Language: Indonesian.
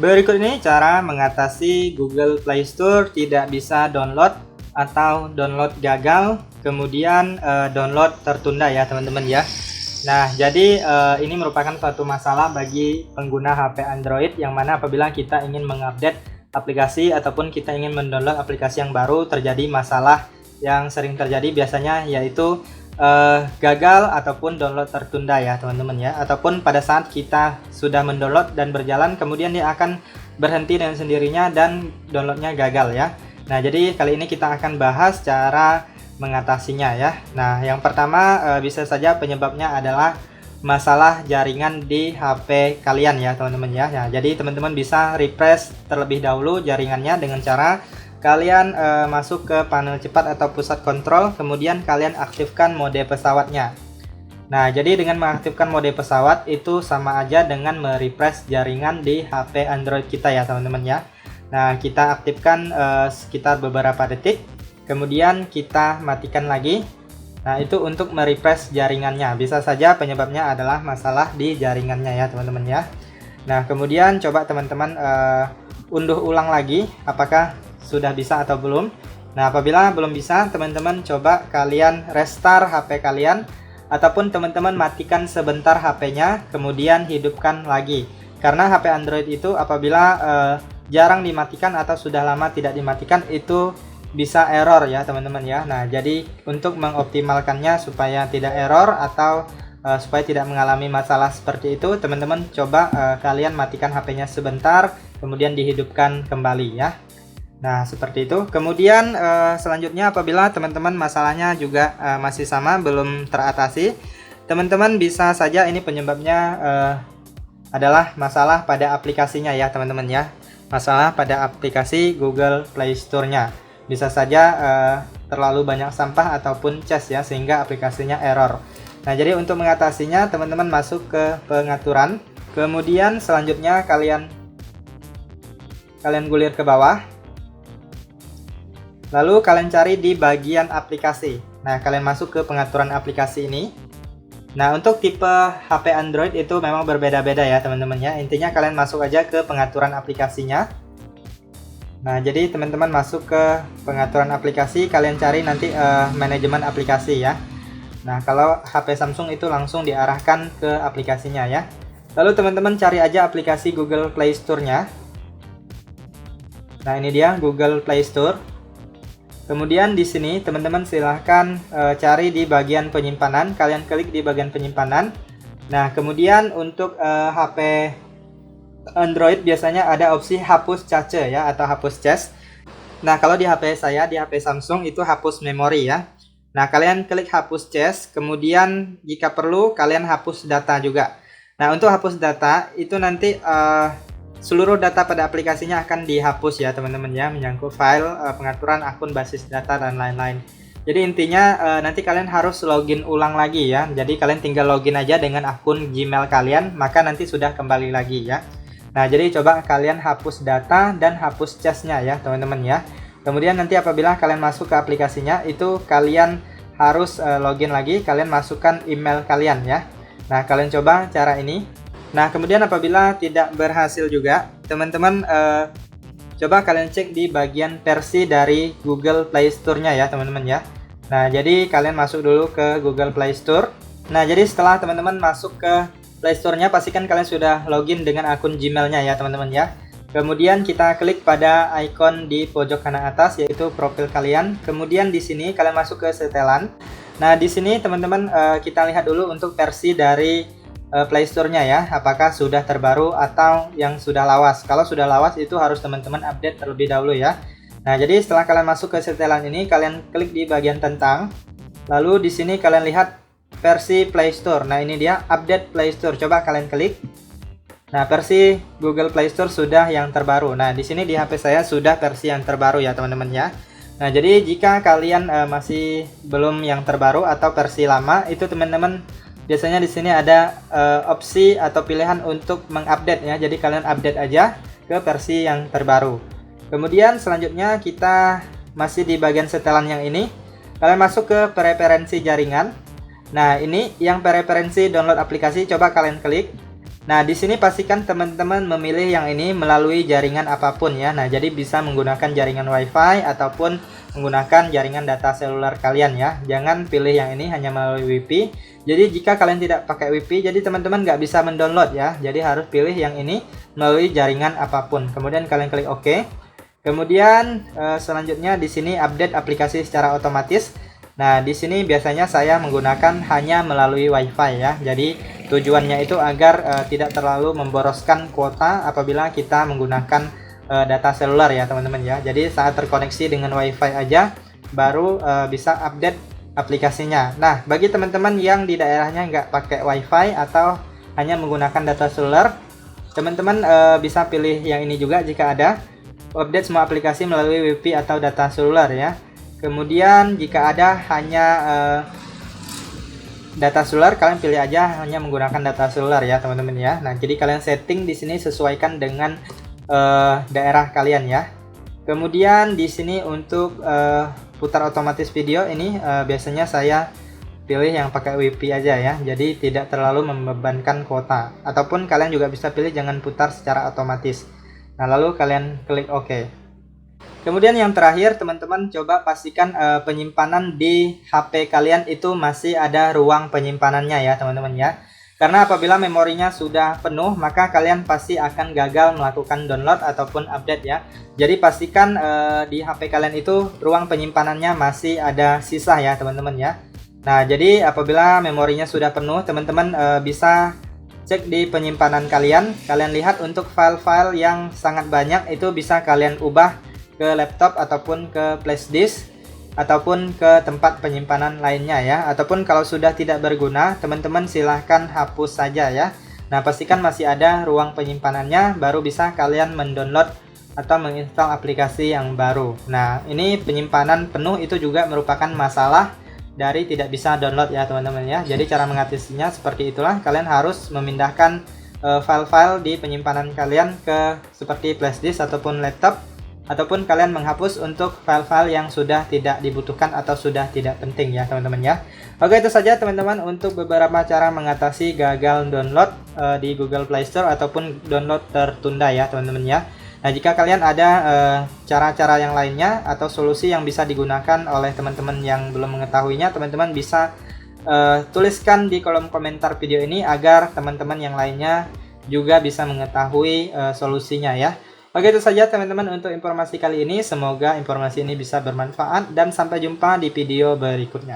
Berikut ini cara mengatasi Google Play Store tidak bisa download atau download gagal, kemudian download tertunda ya teman-teman ya. Nah, jadi ini merupakan suatu masalah bagi pengguna HP Android yang mana apabila kita ingin mengupdate aplikasi ataupun kita ingin mendownload aplikasi yang baru, terjadi masalah yang sering terjadi biasanya yaitu gagal ataupun download tertunda ya teman-teman ya, ataupun pada saat kita sudah mendownload dan berjalan kemudian dia akan berhenti dengan sendirinya dan downloadnya gagal ya. Nah, jadi kali ini kita akan bahas cara mengatasinya ya. Nah, yang pertama bisa saja penyebabnya adalah masalah jaringan di HP kalian ya teman-teman ya. Nah, jadi teman-teman bisa refresh terlebih dahulu jaringannya dengan cara kalian masuk ke panel cepat atau pusat kontrol, kemudian kalian aktifkan mode pesawatnya. Nah, jadi dengan mengaktifkan mode pesawat itu sama aja dengan merefresh jaringan di HP Android kita ya teman-teman ya. Nah, kita aktifkan sekitar beberapa detik, kemudian kita matikan lagi. Nah, itu untuk merefresh jaringannya. Bisa saja penyebabnya adalah masalah di jaringannya ya teman-teman ya. Nah, kemudian coba teman-teman unduh ulang lagi apakah sudah bisa atau belum. Nah, apabila belum bisa, teman-teman coba kalian restart HP kalian ataupun teman-teman matikan sebentar HP-nya, kemudian hidupkan lagi. Karena HP Android itu apabila jarang dimatikan atau sudah lama tidak dimatikan itu bisa error ya teman-teman ya. Nah, jadi untuk mengoptimalkannya supaya tidak error atau supaya tidak mengalami masalah seperti itu, teman-teman coba kalian matikan HP-nya sebentar, kemudian dihidupkan kembali ya. Nah, seperti itu. Kemudian selanjutnya apabila teman-teman masalahnya juga masih sama, belum teratasi, teman-teman bisa saja ini penyebabnya adalah masalah pada aplikasinya ya teman-teman ya. Masalah pada aplikasi Google Play Store-nya. Bisa saja terlalu banyak sampah ataupun cache ya sehingga aplikasinya error. Nah, jadi untuk mengatasinya teman-teman masuk ke pengaturan. Kemudian selanjutnya kalian gulir ke bawah. Lalu kalian cari di bagian aplikasi. Nah, kalian masuk ke pengaturan aplikasi ini. Nah, untuk tipe HP Android itu memang berbeda-beda ya teman-teman ya. Intinya kalian masuk aja ke pengaturan aplikasinya. Nah, jadi teman-teman masuk ke pengaturan aplikasi, kalian cari nanti manajemen aplikasi ya. Nah, kalau HP Samsung itu langsung diarahkan ke aplikasinya ya. Lalu teman-teman cari aja aplikasi Google Play Store-nya. Nah, ini dia Google Play Store. Kemudian di sini teman-teman silahkan cari di bagian penyimpanan, kalian klik di bagian penyimpanan. Nah, kemudian untuk HP Android biasanya ada opsi hapus cache ya atau hapus cache. Nah, kalau di HP saya, di HP Samsung itu hapus memori ya. Nah, kalian klik hapus cache, kemudian jika perlu kalian hapus data juga. Nah, untuk hapus data itu nanti seluruh data pada aplikasinya akan dihapus ya teman-teman ya, menyangkut file, pengaturan akun, basis data dan lain-lain. Jadi intinya nanti kalian harus login ulang lagi ya. Jadi kalian tinggal login aja dengan akun Gmail kalian, maka nanti sudah kembali lagi ya. Nah, jadi coba kalian hapus data dan hapus cache-nya ya teman-teman ya. Kemudian nanti apabila kalian masuk ke aplikasinya itu kalian harus login lagi, kalian masukkan email kalian ya. Nah, kalian coba cara ini. Nah, kemudian apabila tidak berhasil juga, teman-teman coba kalian cek di bagian versi dari Google Play Store-nya ya teman-teman ya. Nah, jadi kalian masuk dulu ke Google Play Store. Nah, jadi setelah teman-teman masuk ke Play Store-nya, pastikan kalian sudah login dengan akun Gmail-nya ya teman-teman ya. Kemudian kita klik pada icon di pojok kanan atas yaitu profil kalian. Kemudian di sini kalian masuk ke setelan. Nah, di sini teman-teman kita lihat dulu untuk versi dari Play Store-nya ya, apakah sudah terbaru atau yang sudah lawas. Kalau sudah lawas itu harus teman-teman update terlebih dahulu ya. Nah, jadi setelah kalian masuk ke setelan ini, kalian klik di bagian tentang. Lalu di sini kalian lihat versi Play Store. Nah, ini dia update Play Store. Coba kalian klik. Nah, versi Google Play Store sudah yang terbaru. Nah, di sini di HP saya sudah versi yang terbaru ya, teman-teman ya. Nah, jadi jika kalian masih belum yang terbaru atau versi lama, itu teman-teman biasanya di sini ada opsi atau pilihan untuk mengupdate ya. Jadi kalian update aja ke versi yang terbaru. Kemudian selanjutnya kita masih di bagian setelan yang ini. Kalian masuk ke preferensi jaringan. Nah, ini yang preferensi download aplikasi, coba kalian klik. Nah, di sini pastikan teman-teman memilih yang ini melalui jaringan apapun ya. Nah, jadi bisa menggunakan jaringan WiFi ataupun menggunakan jaringan data seluler kalian ya. Jangan pilih yang ini hanya melalui WiFi. Jadi jika kalian tidak pakai WiFi, jadi teman-teman nggak bisa mendownload ya. Jadi harus pilih yang ini melalui jaringan apapun. Kemudian kalian klik OK. Kemudian selanjutnya di sini update aplikasi secara otomatis. Nah, di sini biasanya saya menggunakan hanya melalui WiFi ya. Jadi tujuannya itu agar tidak terlalu memboroskan kuota apabila kita menggunakan data seluler ya teman-teman ya. Jadi saat terkoneksi dengan WiFi aja baru bisa update aplikasinya. Nah, bagi teman-teman yang di daerahnya nggak pakai WiFi atau hanya menggunakan data seluler, teman-teman bisa pilih yang ini juga jika ada. Update semua aplikasi melalui WiFi atau data seluler ya. Kemudian jika ada hanya data seluler, kalian pilih aja hanya menggunakan data seluler ya teman-teman ya. Nah, jadi kalian setting di sini sesuaikan dengan daerah kalian ya. Kemudian di sini untuk putar otomatis video ini biasanya saya pilih yang pakai WiFi aja ya. Jadi tidak terlalu membebankan kuota. Ataupun kalian juga bisa pilih jangan putar secara otomatis. Nah, lalu kalian klik OK. Kemudian yang terakhir teman-teman coba pastikan penyimpanan di HP kalian itu masih ada ruang penyimpanannya ya teman-teman ya. Karena apabila memorinya sudah penuh maka kalian pasti akan gagal melakukan download ataupun update ya. Jadi pastikan di HP kalian itu ruang penyimpanannya masih ada sisa ya teman-teman ya. Nah, jadi apabila memorinya sudah penuh teman-teman bisa cek di penyimpanan kalian. Kalian lihat untuk file-file yang sangat banyak itu bisa kalian ubah ke laptop ataupun ke flash disk ataupun ke tempat penyimpanan lainnya ya. Ataupun kalau sudah tidak berguna teman-teman silahkan hapus saja ya. Nah, pastikan masih ada ruang penyimpanannya baru bisa kalian mendownload atau menginstal aplikasi yang baru. Nah, ini penyimpanan penuh itu juga merupakan masalah dari tidak bisa download ya teman-teman ya. Jadi cara mengatasinya seperti itulah, kalian harus memindahkan file-file di penyimpanan kalian ke seperti flash disk ataupun laptop, ataupun kalian menghapus untuk file-file yang sudah tidak dibutuhkan atau sudah tidak penting ya teman-teman ya. Oke, itu saja teman-teman untuk beberapa cara mengatasi gagal download di Google Play Store ataupun download tertunda ya teman-teman ya. Nah, jika kalian ada cara-cara yang lainnya atau solusi yang bisa digunakan oleh teman-teman yang belum mengetahuinya, teman-teman bisa tuliskan di kolom komentar video ini agar teman-teman yang lainnya juga bisa mengetahui solusinya ya. Oke, itu saja teman-teman untuk informasi kali ini. Semoga informasi ini bisa bermanfaat dan sampai jumpa di video berikutnya.